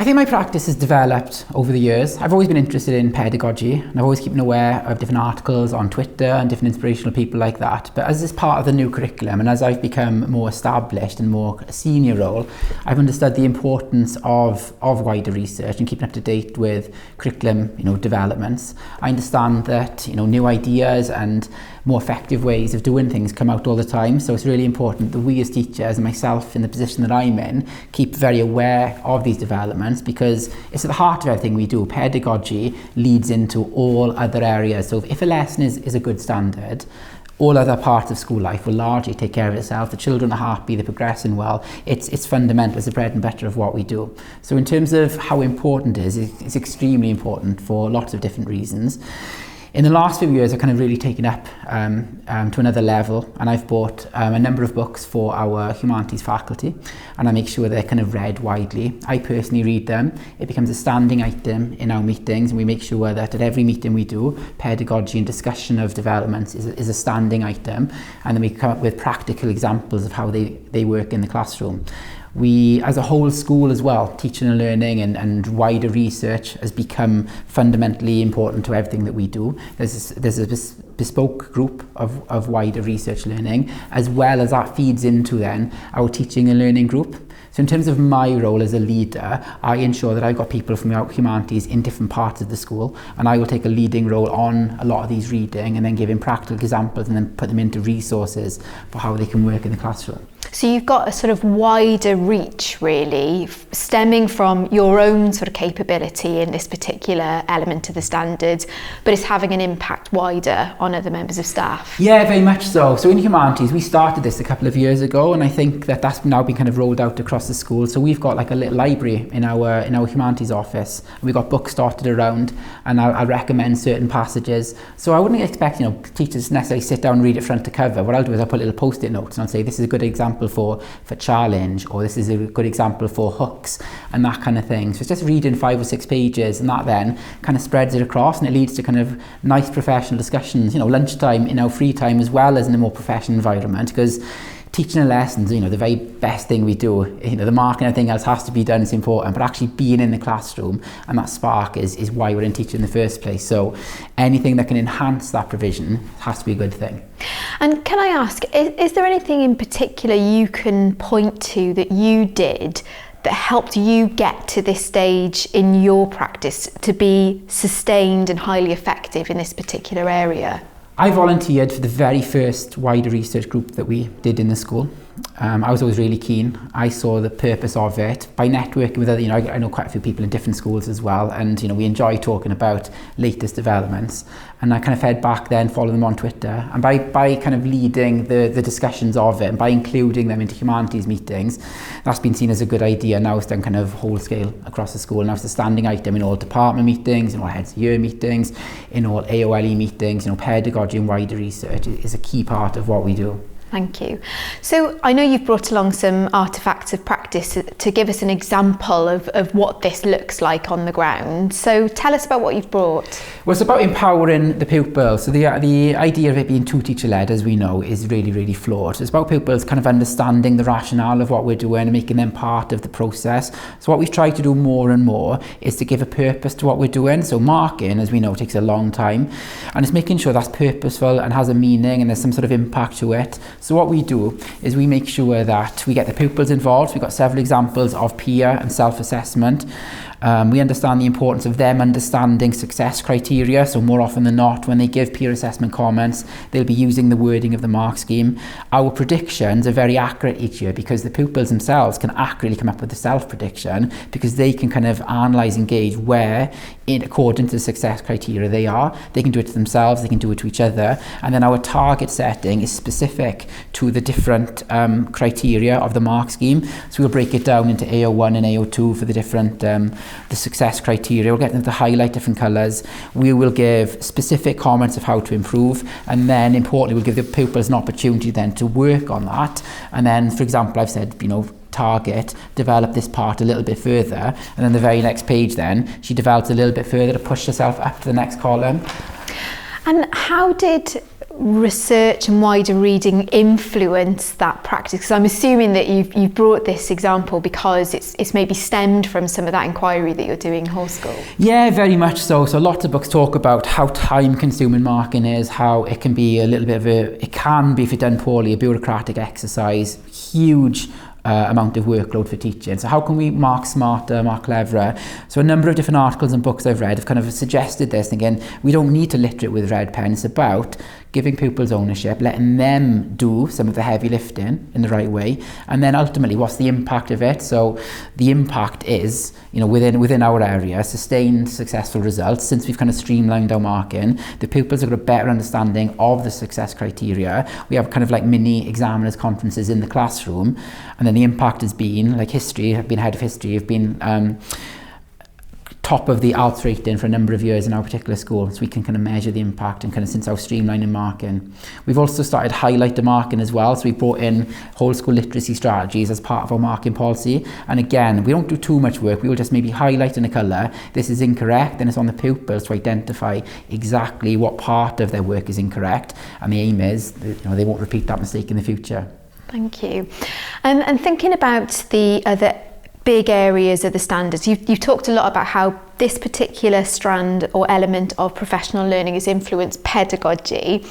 I think my practice has developed over the years. I've always been interested in pedagogy, and I've always kept aware of different articles on Twitter and different inspirational people like that. But as this part of the new curriculum, and as I've become more established and more a senior role, I've understood the importance of wider research and keeping up to date with curriculum, developments. I understand that, new ideas and more effective ways of doing things come out all the time. So it's really important that we as teachers, and myself in the position that I'm in, keep very aware of these developments, because it's at the heart of everything we do. Pedagogy leads into all other areas. So if a lesson is a good standard, all other parts of school life will largely take care of itself. The children are happy, they're progressing well. It's fundamental, it's the bread and butter of what we do. So in terms of how important it is, it's extremely important for lots of different reasons. In the last few years, I've kind of really taken up to another level, and I've bought a number of books for our humanities faculty, and I make sure they're kind of read widely. I personally read them. It becomes a standing item in our meetings, and we make sure that at every meeting we do, pedagogy and discussion of developments is a standing item, and then we come up with practical examples of how they work in the classroom. We, as a whole school as well, teaching and learning and wider research has become fundamentally important to everything that we do. There's a bespoke group of wider research learning, as well as that feeds into then our teaching and learning group. So in terms of my role as a leader, I ensure that I've got people from humanities in different parts of the school, and I will take a leading role on a lot of these reading and then giving practical examples and then put them into resources for how they can work in the classroom. So you've got a sort of wider reach, really, stemming from your own sort of capability in this particular element of the standards, but it's having an impact wider on other members of staff. Yeah, very much so. So in humanities, we started this a couple of years ago, and I think that that's now been kind of rolled out across the school. So we've got like a little library in our humanities office. We've got books dotted around, and I'll recommend certain passages. So I wouldn't expect teachers to necessarily sit down and read it front to cover. What I'll do is I'll put little post-it notes and I'll say this is a good example for challenge, or this is a good example for hooks, and that kind of thing. So it's just reading 5 or 6 pages, and that then kind of spreads it across, and it leads to kind of nice professional discussions, lunchtime, in our free time, as well as in a more professional environment, because teaching a lesson, the very best thing we do, the marking and everything else has to be done, it's important, but actually being in the classroom and that spark is why we're in teaching in the first place. So anything that can enhance that provision has to be a good thing. And can I ask, is there anything in particular you can point to that you did that helped you get to this stage in your practice to be sustained and highly effective in this particular area? I volunteered for the very first wider research group that we did in the school. I was always really keen. I saw the purpose of it by networking with other, I know quite a few people in different schools as well, and we enjoy talking about latest developments. And I kind of fed back then, following them on Twitter, and by kind of leading the discussions of it, and by including them into humanities meetings, that's been seen as a good idea. Now it's done kind of whole scale across the school. Now it's a standing item in all department meetings, in all heads of year meetings, in all AOLE meetings. Pedagogy and wider research is a key part of what we do. Thank you. So I know you've brought along some artefacts of practice to give us an example of what this looks like on the ground. So tell us about what you've brought. Well, it's about empowering the pupils. So the idea of it being teacher-led, as we know, is really, really flawed. So it's about pupils kind of understanding the rationale of what we're doing and making them part of the process. So what we've tried to do more and more is to give a purpose to what we're doing. So marking, as we know, takes a long time, and it's making sure that's purposeful and has a meaning and there's some sort of impact to it. So what we do is we make sure that we get the pupils involved. We've got several examples of peer and self-assessment. We understand the importance of them understanding success criteria. So more often than not, when they give peer assessment comments, they'll be using the wording of the mark scheme. Our predictions are very accurate each year because the pupils themselves can accurately come up with the self-prediction, because they can kind of analyse and gauge where, in according to the success criteria they are. They can do it to themselves, they can do it to each other. And then our target setting is specific to the different criteria of the mark scheme. So we'll break it down into AO1 and AO2 for the different the success criteria. We'll get them to highlight different colours. We will give specific comments of how to improve, and then importantly we'll give the pupils an opportunity then to work on that. And then, for example, I've said, target, develop this part a little bit further, and then the very next page then she develops a little bit further to push herself up to the next column. And how did research and wider reading influence that practice? Because I'm assuming that you've brought this example because it's maybe stemmed from some of that inquiry that you're doing whole school. Yeah, very much so. So lots of books talk about how time-consuming marking is, how it can be a little bit of it can be, if it's done poorly, a bureaucratic exercise, huge amount of workload for teaching. So how can we mark smarter, mark cleverer? So a number of different articles and books I've read have kind of suggested this, thinking we don't need to litter it with red pen. It's about giving pupils ownership, letting them do some of the heavy lifting in the right way, and then ultimately what's the impact of it? So the impact is, within our area, sustained successful results. Since we've kind of streamlined our marking, the pupils have got a better understanding of the success criteria. We have kind of like mini examiners conferences in the classroom, and then the impact has been, like history, I've been head of history, I've been top of the ALT rating for a number of years in our particular school, so we can kind of measure the impact, and kind of since our streamlining marking. We've also started highlighter marking as well, so we brought in whole school literacy strategies as part of our marking policy, and again, we don't do too much work, we will just maybe highlight in a colour, this is incorrect, and it's on the pupils to identify exactly what part of their work is incorrect, and the aim is that, they won't repeat that mistake in the future. Thank you. And thinking about the other big areas of the standards, you've talked a lot about how this particular strand or element of professional learning has influenced pedagogy.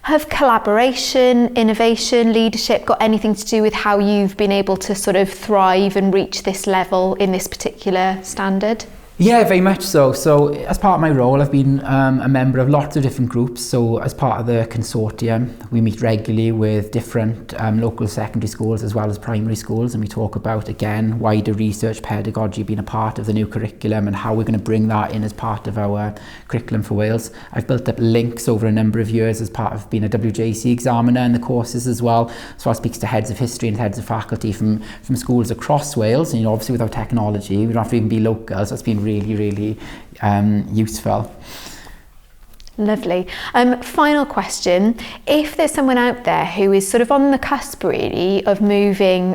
Have collaboration, innovation, leadership got anything to do with how you've been able to sort of thrive and reach this level in this particular standard? Yeah, very much so. So as part of my role, I've been a member of lots of different groups. So as part of the consortium, we meet regularly with different local secondary schools as well as primary schools, and we talk about, again, wider research, pedagogy being a part of the new curriculum and how we're going to bring that in as part of our curriculum for Wales. I've built up links over a number of years as part of being a WJC examiner in the courses as well. So I speak to heads of history and heads of faculty from schools across Wales, and obviously with our technology, we don't have to even be local, so it's been really useful. Lovely. Final question. If there's someone out there who is sort of on the cusp really of moving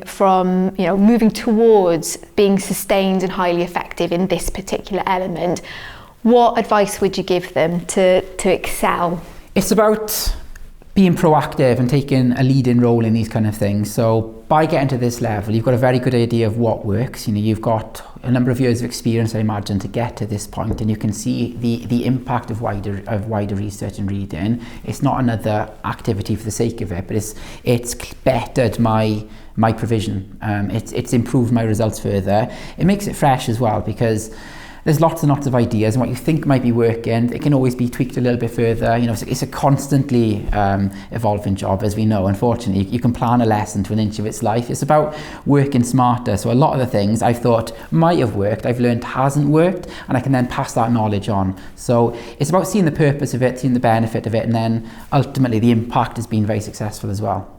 towards being sustained and highly effective in this particular element, what advice would you give them to excel? It's about being proactive and taking a leading role in these kind of things. So by getting to this level, you've got a very good idea of what works. You've got a number of years of experience, I imagine, to get to this point, and you can see the impact of wider research and reading. It's not another activity for the sake of it, but it's bettered my provision. It's improved my results further. It makes it fresh as well, because there's lots and lots of ideas, and what you think might be working, it can always be tweaked a little bit further. It's a constantly evolving job, as we know. Unfortunately, you can plan a lesson to an inch of its life. It's about working smarter. So a lot of the things I've thought might have worked, I've learned hasn't worked, and I can then pass that knowledge on. So it's about seeing the purpose of it, seeing the benefit of it, and then ultimately the impact has been very successful as well.